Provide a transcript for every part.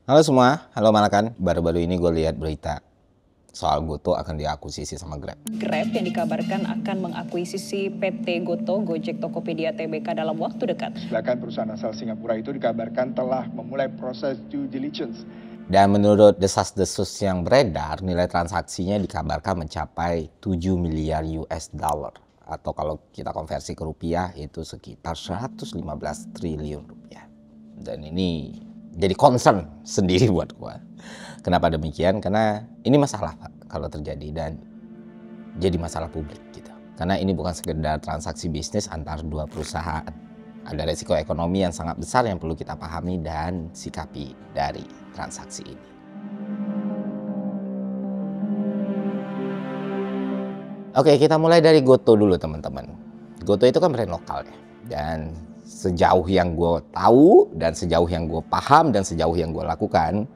Halo semua, halo Malakan. Baru-baru ini gue lihat berita soal Goto akan diakuisisi sama Grab. Grab yang dikabarkan akan mengakuisisi PT Goto Gojek Tokopedia Tbk dalam waktu dekat. Bahkan perusahaan asal Singapura itu dikabarkan telah memulai proses due diligence. Dan menurut desas-desus yang beredar, nilai transaksinya dikabarkan mencapai 7 miliar US dollar. Atau kalau kita konversi ke rupiah itu sekitar 115 triliun rupiah. Dan ini jadi concern sendiri buat gue. Kenapa demikian? Karena ini masalah Pak kalau terjadi dan jadi masalah publik gitu. Karena ini bukan sekedar transaksi bisnis antar dua perusahaan. Ada resiko ekonomi yang sangat besar yang perlu kita pahami dan sikapi dari transaksi ini. Oke, kita mulai dari Goto dulu teman-teman. Goto itu kan brand lokal ya. Dan sejauh yang gue tahu dan sejauh yang gue paham dan sejauh yang gue lakukan,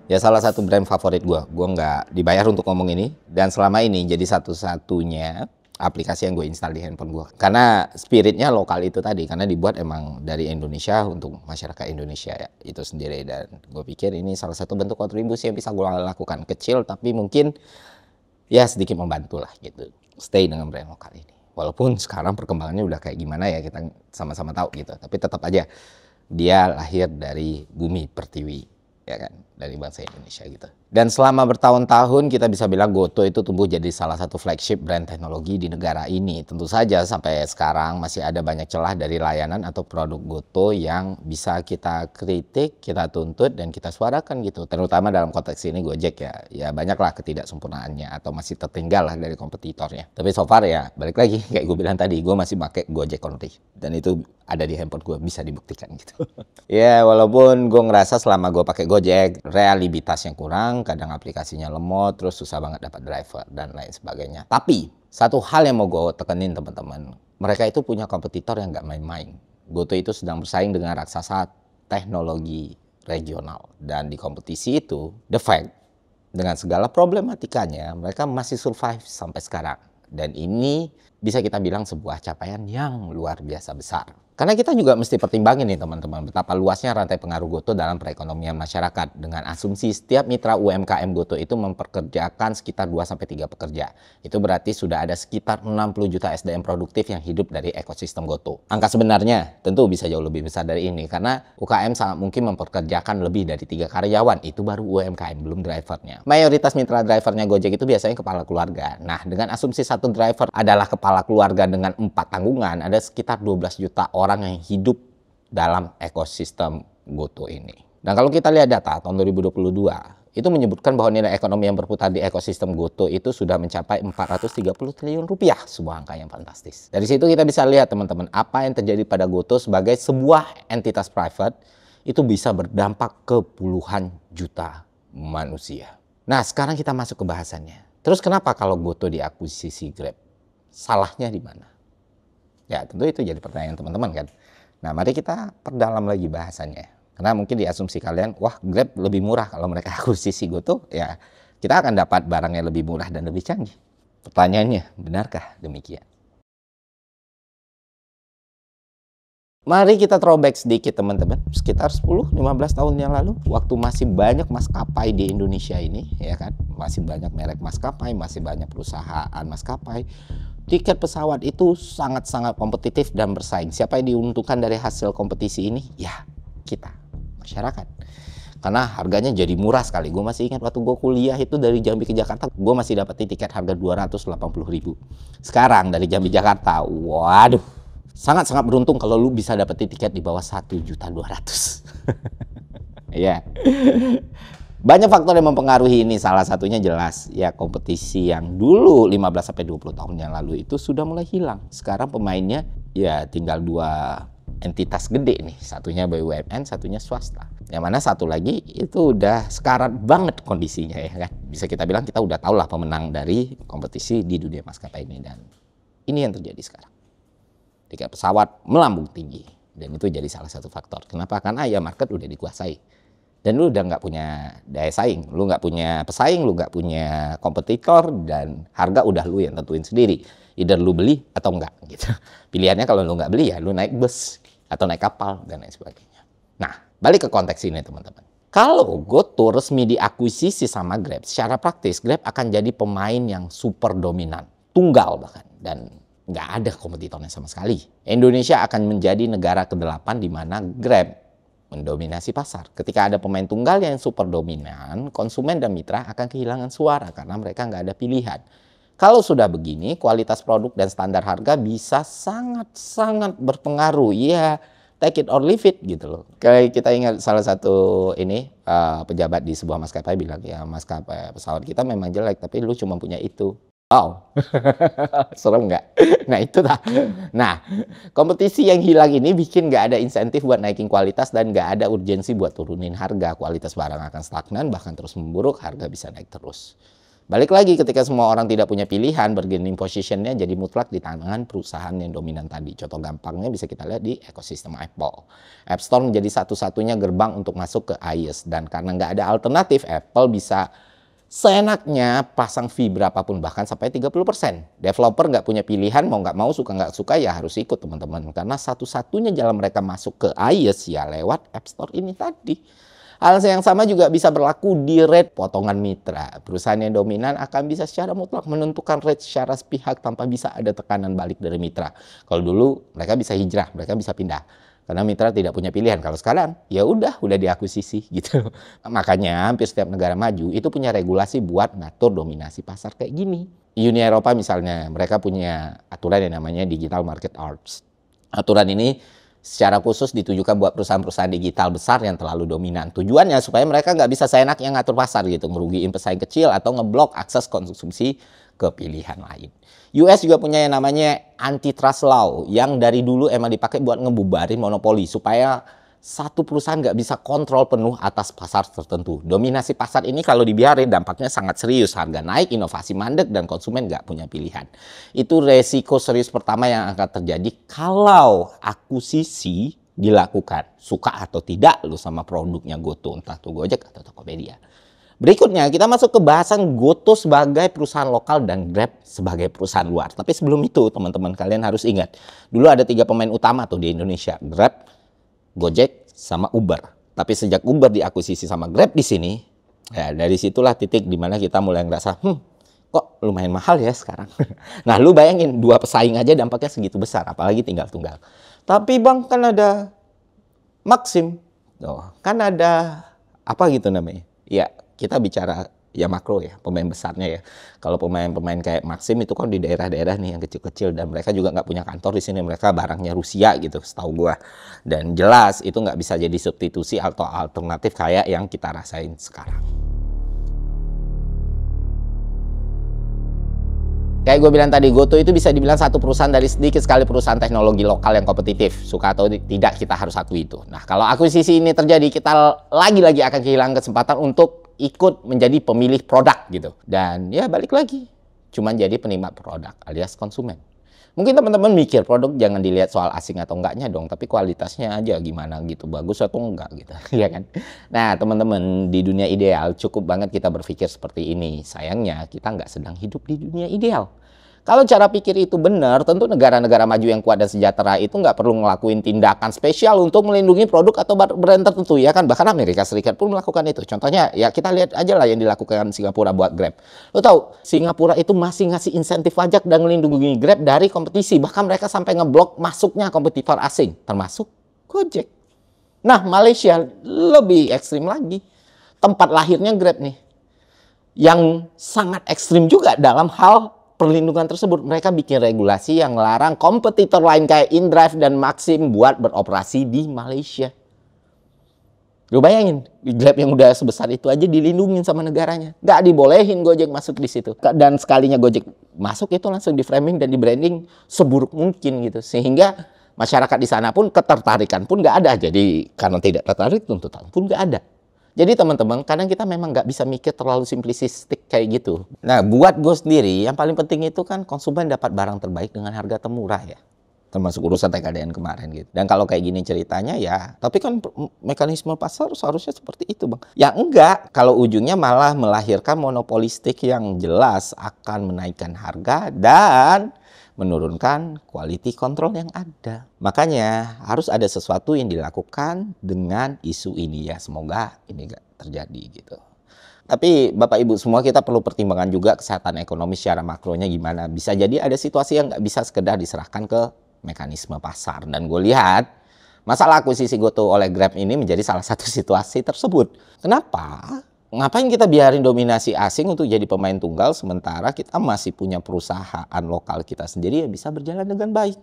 ya salah satu brand favorit gue. Gue nggak dibayar untuk ngomong ini. Dan selama ini jadi satu-satunya aplikasi yang gue install di handphone gue. Karena spiritnya lokal itu tadi. Karena dibuat emang dari Indonesia untuk masyarakat Indonesia ya, itu sendiri. Dan gue pikir ini salah satu bentuk kontribusi yang bisa gue lakukan. Kecil tapi mungkin ya sedikit membantu lah gitu. Stay dengan brand lokal ini. Walaupun sekarang perkembangannya udah kayak gimana ya kita sama-sama tahu gitu. Tapi tetap aja dia lahir dari bumi pertiwi ya kan, dari bangsa Indonesia gitu. Dan selama bertahun-tahun kita bisa bilang Goto itu tumbuh jadi salah satu flagship brand teknologi di negara ini. Tentu saja sampai sekarang masih ada banyak celah dari layanan atau produk Goto yang bisa kita kritik, kita tuntut dan kita suarakan gitu. Terutama dalam konteks ini Gojek ya. Ya banyaklah ketidaksempurnaannya atau masih tertinggal lah dari kompetitornya. Tapi so far ya balik lagi kayak gue bilang tadi, gue masih pakai Gojek Only. Dan itu ada di handphone gue, bisa dibuktikan gitu. Ya walaupun gue ngerasa selama gue pakai Gojek reliabilitasnya kurang, kadang aplikasinya lemot, terus susah banget dapat driver dan lain sebagainya. Tapi satu hal yang mau gue tekenin teman-teman, mereka itu punya kompetitor yang nggak main-main. Goto itu sedang bersaing dengan raksasa teknologi regional, dan di kompetisi itu the fact dengan segala problematikanya mereka masih survive sampai sekarang. Dan ini bisa kita bilang sebuah capaian yang luar biasa besar. Karena kita juga mesti pertimbangin nih teman-teman, betapa luasnya rantai pengaruh Goto dalam perekonomian masyarakat. Dengan asumsi setiap mitra UMKM Goto itu memperkerjakan sekitar 2-3 pekerja. Itu berarti sudah ada sekitar 60 juta SDM produktif yang hidup dari ekosistem Goto. Angka sebenarnya tentu bisa jauh lebih besar dari ini, karena UKM sangat mungkin memperkerjakan lebih dari 3 karyawan. Itu baru UMKM, belum drivernya. Mayoritas mitra drivernya Gojek itu biasanya kepala keluarga. Nah, dengan asumsi satu driver adalah kepala keluarga dengan 4 tanggungan, ada sekitar 12 juta orang yang hidup dalam ekosistem Goto ini. Dan kalau kita lihat data tahun 2022, itu menyebutkan bahwa nilai ekonomi yang berputar di ekosistem Goto itu sudah mencapai 430 triliun rupiah, sebuah angka yang fantastis. Dari situ kita bisa lihat teman-teman, apa yang terjadi pada Goto sebagai sebuah entitas private itu bisa berdampak ke puluhan juta manusia. Nah, sekarang kita masuk ke bahasannya. Terus kenapa kalau Goto diakuisisi Grab? Salahnya di mana? Ya tentu itu jadi pertanyaan teman-teman kan. Nah mari kita perdalam lagi bahasannya. Karena mungkin diasumsi kalian, wah Grab lebih murah kalau mereka akuisisi Goto, ya kita akan dapat barang yang lebih murah dan lebih canggih. Pertanyaannya, benarkah demikian? Mari kita throwback sedikit teman-teman, sekitar 10-15 tahun yang lalu, waktu masih banyak maskapai di Indonesia ini, ya kan, masih banyak merek maskapai, masih banyak perusahaan maskapai, tiket pesawat itu sangat-sangat kompetitif dan bersaing. Siapa yang diuntungkan dari hasil kompetisi ini? Ya, kita, masyarakat. Karena harganya jadi murah sekali. Gue masih ingat waktu gue kuliah itu dari Jambi ke Jakarta, gue masih dapetin tiket harga 280.000. Sekarang dari Jambi Jakarta, waduh, sangat-sangat beruntung kalau lu bisa dapetin tiket di bawah 1.200.000. Iya. Banyak faktor yang mempengaruhi ini, salah satunya jelas ya kompetisi yang dulu 15-20 tahun yang lalu itu sudah mulai hilang. Sekarang pemainnya ya tinggal 2 entitas gede nih, satunya BUMN, satunya swasta. Yang mana satu lagi itu udah sekarat banget kondisinya ya kan. Bisa kita bilang kita udah tahu lah pemenang dari kompetisi di dunia maskapai ini, dan ini yang terjadi sekarang. Tiket pesawat melambung tinggi, dan itu jadi salah satu faktor. Kenapa? Karena ya market udah dikuasai. Dan lu udah nggak punya daya saing, lu nggak punya pesaing, lu nggak punya kompetitor, dan harga udah lu yang tentuin sendiri. Either lu beli atau enggak gitu. Pilihannya kalau lu nggak beli ya lu naik bus atau naik kapal dan lain sebagainya. Nah, balik ke konteks ini teman-teman. Kalau GoTo resmi diakuisisi sama Grab, secara praktis Grab akan jadi pemain yang super dominan, tunggal bahkan, dan nggak ada kompetitornya sama sekali. Indonesia akan menjadi negara ke-8 di mana Grab mendominasi pasar. Ketika ada pemain tunggal yang super dominan, konsumen dan mitra akan kehilangan suara karena mereka nggak ada pilihan. Kalau sudah begini, kualitas produk dan standar harga bisa sangat-sangat berpengaruh. Ya, take it or leave it gitu loh. Kayak kita ingat salah satu pejabat di sebuah maskapai bilang, ya maskapai pesawat kita memang jelek, tapi lu cuma punya itu. Wow, serem nggak? Nah itu dah. Nah, kompetisi yang hilang ini bikin nggak ada insentif buat naikin kualitas dan nggak ada urgensi buat turunin harga. Kualitas barang akan stagnan, bahkan terus memburuk, harga bisa naik terus. Balik lagi ketika semua orang tidak punya pilihan, bargaining positionnya jadi mutlak di tangan perusahaan yang dominan tadi. Contoh gampangnya bisa kita lihat di ekosistem Apple. App Store menjadi satu-satunya gerbang untuk masuk ke iOS. Dan karena nggak ada alternatif, Apple bisa seenaknya pasang fee berapapun, bahkan sampai 30%. Developer nggak punya pilihan, mau nggak mau, suka nggak suka ya harus ikut teman-teman. Karena satu-satunya jalan mereka masuk ke iOS ya lewat App Store ini tadi. Hal yang sama juga bisa berlaku di rate potongan mitra. Perusahaan yang dominan akan bisa secara mutlak menentukan rate secara sepihak tanpa bisa ada tekanan balik dari mitra. Kalau dulu mereka bisa hijrah, mereka bisa pindah. Karena mitra tidak punya pilihan. Kalau sekarang ya udah diakuisisi gitu. Makanya hampir setiap negara maju itu punya regulasi buat ngatur dominasi pasar kayak gini. Uni Eropa misalnya, mereka punya aturan yang namanya Digital Market Arts. Aturan ini secara khusus ditujukan buat perusahaan-perusahaan digital besar yang terlalu dominan. Tujuannya supaya mereka nggak bisa seenaknya ngatur pasar gitu, ngerugiin pesaing kecil atau ngeblok akses konsumsi ke pilihan lain. US juga punya yang namanya antitrust law yang dari dulu emang dipakai buat ngebubarin monopoli supaya satu perusahaan nggak bisa kontrol penuh atas pasar tertentu. Dominasi pasar ini kalau dibiarin dampaknya sangat serius. Harga naik, inovasi mandek, dan konsumen nggak punya pilihan. Itu resiko serius pertama yang akan terjadi kalau akuisisi dilakukan. Suka atau tidak lu sama produknya GoTo, entah itu Gojek atau Tokopedia. Berikutnya kita masuk ke bahasan GoTo sebagai perusahaan lokal dan Grab sebagai perusahaan luar. Tapi sebelum itu teman-teman kalian harus ingat, dulu ada 3 pemain utama tuh di Indonesia, Grab, Gojek, sama Uber. Tapi sejak Uber diakuisisi sama Grab di sini, ya dari situlah titik dimana kita mulai ngerasa, kok lumayan mahal ya sekarang. Nah lu bayangin 2 pesaing aja dampaknya segitu besar, apalagi tinggal tunggal. Tapi bang kan ada Maxim, kan ada apa gitu namanya? Ya kita bicara ya makro ya, pemain besarnya ya. Kalau pemain-pemain kayak Maxim itu kan di daerah-daerah nih yang kecil-kecil dan mereka juga nggak punya kantor di sini, mereka barangnya Rusia gitu setahu gua. Dan jelas itu nggak bisa jadi substitusi atau alternatif kayak yang kita rasain sekarang. Kayak gue bilang tadi, GoTo itu bisa dibilang satu perusahaan dari sedikit sekali perusahaan teknologi lokal yang kompetitif. Suka atau tidak, kita harus akui itu. Nah, kalau akuisisi ini terjadi, kita lagi-lagi akan kehilangan kesempatan untuk ikut menjadi pemilih produk gitu. Dan ya balik lagi, cuman jadi penikmat produk alias konsumen. Mungkin teman-teman mikir produk jangan dilihat soal asing atau enggaknya dong, tapi kualitasnya aja gimana gitu, bagus atau enggak gitu, ya kan? Nah teman-teman, di dunia ideal cukup banget kita berpikir seperti ini. Sayangnya kita nggak sedang hidup di dunia ideal. Kalau cara pikir itu benar, tentu negara-negara maju yang kuat dan sejahtera itu nggak perlu ngelakuin tindakan spesial untuk melindungi produk atau brand tertentu, ya kan? Bahkan Amerika Serikat pun melakukan itu. Contohnya, ya kita lihat aja lah yang dilakukan Singapura buat Grab. Lo tahu, Singapura itu masih ngasih insentif pajak dan melindungi Grab dari kompetisi. Bahkan mereka sampai ngeblok masuknya kompetitor asing, termasuk Gojek. Nah, Malaysia lebih ekstrim lagi. Tempat lahirnya Grab nih. Yang sangat ekstrim juga dalam hal perlindungan tersebut. Mereka bikin regulasi yang melarang kompetitor lain kayak InDrive dan Maxim buat beroperasi di Malaysia. Lu bayangin, Grab yang udah sebesar itu aja dilindungin sama negaranya. Nggak dibolehin Gojek masuk di situ. Dan sekalinya Gojek masuk itu langsung di framing dan di branding seburuk mungkin gitu. Sehingga masyarakat di sana pun ketertarikan pun nggak ada. Jadi karena tidak tertarik, tuntutan pun nggak ada. Jadi teman-teman, kadang kita memang nggak bisa mikir terlalu simplistik kayak gitu. Nah, buat gue sendiri, yang paling penting itu kan konsumen dapat barang terbaik dengan harga termurah ya. Termasuk urusan TKDN kemarin gitu. Dan kalau kayak gini ceritanya ya, tapi kan mekanisme pasar seharusnya seperti itu bang. Ya enggak, kalau ujungnya malah melahirkan monopolistik yang jelas akan menaikkan harga dan menurunkan quality control yang ada. Makanya harus ada sesuatu yang dilakukan dengan isu ini ya. Semoga ini nggak terjadi gitu. Tapi Bapak Ibu semua kita perlu pertimbangan juga kesehatan ekonomi secara makronya gimana. Bisa jadi ada situasi yang nggak bisa sekedar diserahkan ke mekanisme pasar. Dan gue lihat masalah akuisisi GoTo oleh Grab ini menjadi salah satu situasi tersebut. Kenapa? Ngapain kita biarin dominasi asing untuk jadi pemain tunggal sementara kita masih punya perusahaan lokal kita sendiri yang bisa berjalan dengan baik.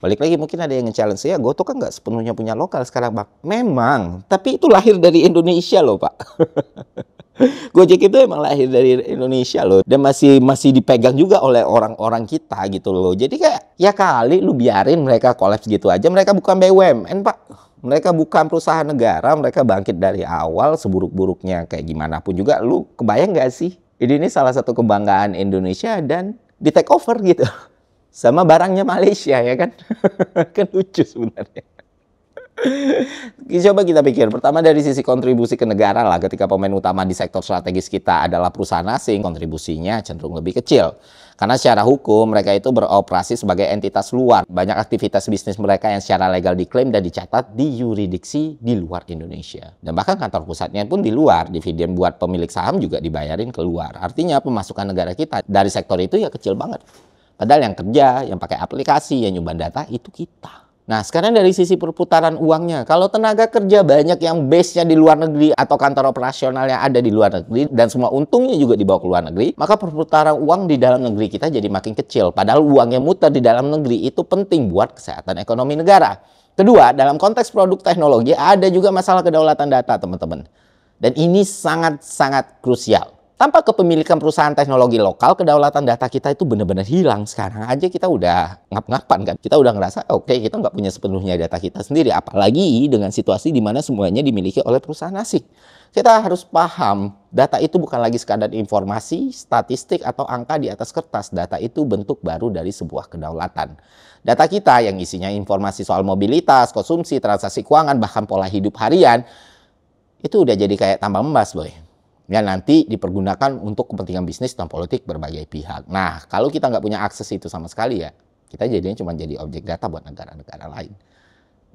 Balik lagi mungkin ada yang nge-challenge ya, GoTo kan nggak sepenuhnya punya lokal sekarang Bang. Memang, tapi itu lahir dari Indonesia loh Pak. Gojek itu emang lahir dari Indonesia loh, dan masih dipegang juga oleh orang-orang kita gitu loh. Jadi kayak ya kali lu biarin mereka kolaps gitu aja. Mereka bukan BUMN Pak, mereka bukan perusahaan negara. Mereka bangkit dari awal seburuk-buruknya kayak gimana pun juga. Lu kebayang nggak sih? Ini salah satu kebanggaan Indonesia dan di take over gitu sama barangnya Malaysia ya kan. Kan lucu sebenarnya. Coba kita pikir, pertama dari sisi kontribusi ke negara lah, ketika pemain utama di sektor strategis kita adalah perusahaan asing, kontribusinya cenderung lebih kecil. Karena secara hukum mereka itu beroperasi sebagai entitas luar. Banyak aktivitas bisnis mereka yang secara legal diklaim dan dicatat di yurisdiksi di luar Indonesia. Dan bahkan kantor pusatnya pun di luar, dividen buat pemilik saham juga dibayarin keluar. Artinya pemasukan negara kita dari sektor itu ya kecil banget. Padahal yang kerja, yang pakai aplikasi, yang nyumbang data itu kita. Nah, sekarang dari sisi perputaran uangnya, kalau tenaga kerja banyak yang base-nya di luar negeri atau kantor operasional yang ada di luar negeri dan semua untungnya juga dibawa ke luar negeri, maka perputaran uang di dalam negeri kita jadi makin kecil. Padahal uang yang muter di dalam negeri itu penting buat kesehatan ekonomi negara. Kedua, dalam konteks produk teknologi ada juga masalah kedaulatan data, teman-teman. Dan ini sangat-sangat krusial. Tanpa kepemilikan perusahaan teknologi lokal, kedaulatan data kita itu benar-benar hilang. Sekarang aja kita udah ngap-ngapan kan. Kita udah ngerasa, oke, kita nggak punya sepenuhnya data kita sendiri. Apalagi dengan situasi di mana semuanya dimiliki oleh perusahaan asing. Kita harus paham, data itu bukan lagi sekadar informasi, statistik, atau angka di atas kertas. Data itu bentuk baru dari sebuah kedaulatan. Data kita yang isinya informasi soal mobilitas, konsumsi, transaksi keuangan, bahkan pola hidup harian, itu udah jadi kayak tambang emas, boy. yang nanti dipergunakan untuk kepentingan bisnis dan politik berbagai pihak. Nah, kalau kita nggak punya akses itu sama sekali ya, kita jadinya cuma jadi objek data buat negara-negara lain.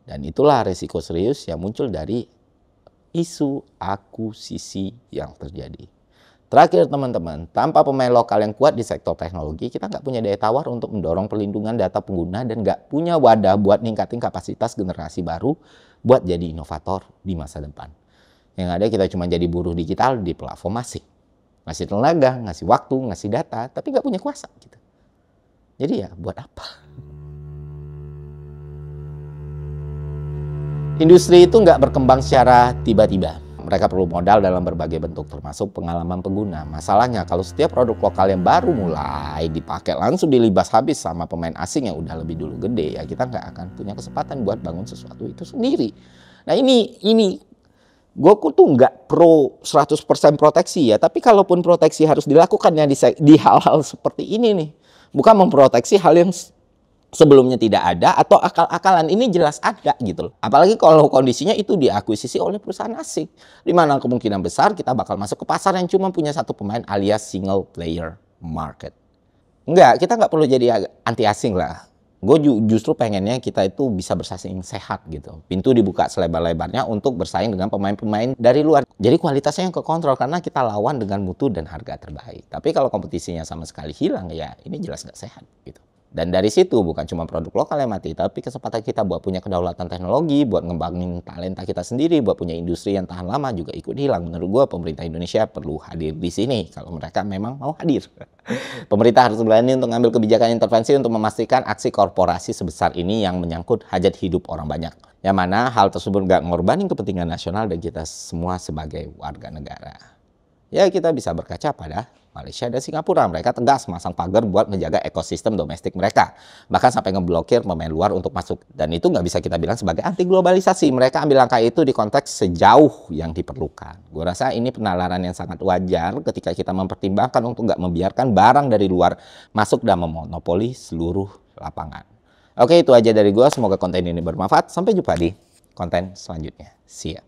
Dan itulah resiko serius yang muncul dari isu akuisisi yang terjadi. Terakhir teman-teman, tanpa pemain lokal yang kuat di sektor teknologi, kita nggak punya daya tawar untuk mendorong perlindungan data pengguna dan nggak punya wadah buat ningkatin kapasitas generasi baru buat jadi inovator di masa depan. Yang ada kita cuma jadi buruh digital di platform asing. Ngasih tenaga, ngasih waktu, ngasih data, tapi nggak punya kuasa. Gitu. Jadi ya buat apa? Industri itu nggak berkembang secara tiba-tiba. Mereka perlu modal dalam berbagai bentuk, termasuk pengalaman pengguna. Masalahnya kalau setiap produk lokal yang baru mulai dipakai langsung dilibas habis sama pemain asing yang udah lebih dulu gede, ya kita nggak akan punya kesempatan buat bangun sesuatu itu sendiri. Nah ini gue tuh nggak pro 100% proteksi ya, tapi kalaupun proteksi harus dilakukan ya di hal-hal seperti ini nih. Bukan memproteksi hal yang sebelumnya tidak ada atau akal-akalan, ini jelas ada gitu loh. Apalagi kalau kondisinya itu diakuisisi oleh perusahaan asing. Dimana kemungkinan besar kita bakal masuk ke pasar yang cuma punya satu pemain alias single player market. Enggak, kita nggak perlu jadi anti asing lah. Gue justru pengennya kita itu bisa bersaing sehat gitu. Pintu dibuka selebar-lebarnya untuk bersaing dengan pemain-pemain dari luar. Jadi kualitasnya yang kekontrol karena kita lawan dengan mutu dan harga terbaik. Tapi kalau kompetisinya sama sekali hilang ya ini jelas nggak sehat gitu. Dan dari situ bukan cuma produk lokal yang mati, tapi kesempatan kita buat punya kedaulatan teknologi, buat ngembangin talenta kita sendiri, buat punya industri yang tahan lama juga ikut hilang. Menurut gue pemerintah Indonesia perlu hadir di sini kalau mereka memang mau hadir. Pemerintah harus berani untuk mengambil kebijakan intervensi untuk memastikan aksi korporasi sebesar ini yang menyangkut hajat hidup orang banyak. Yang mana hal tersebut nggak ngorbanin kepentingan nasional dan kita semua sebagai warga negara. Ya kita bisa berkaca pada Malaysia dan Singapura. Mereka tegas masang pagar buat menjaga ekosistem domestik mereka. Bahkan sampai ngeblokir pemain luar untuk masuk. Dan itu nggak bisa kita bilang sebagai anti globalisasi. Mereka ambil langkah itu di konteks sejauh yang diperlukan. Gue rasa ini penalaran yang sangat wajar ketika kita mempertimbangkan untuk nggak membiarkan barang dari luar masuk dan memonopoli seluruh lapangan. Oke, itu aja dari gue. Semoga konten ini bermanfaat. Sampai jumpa di konten selanjutnya. See ya.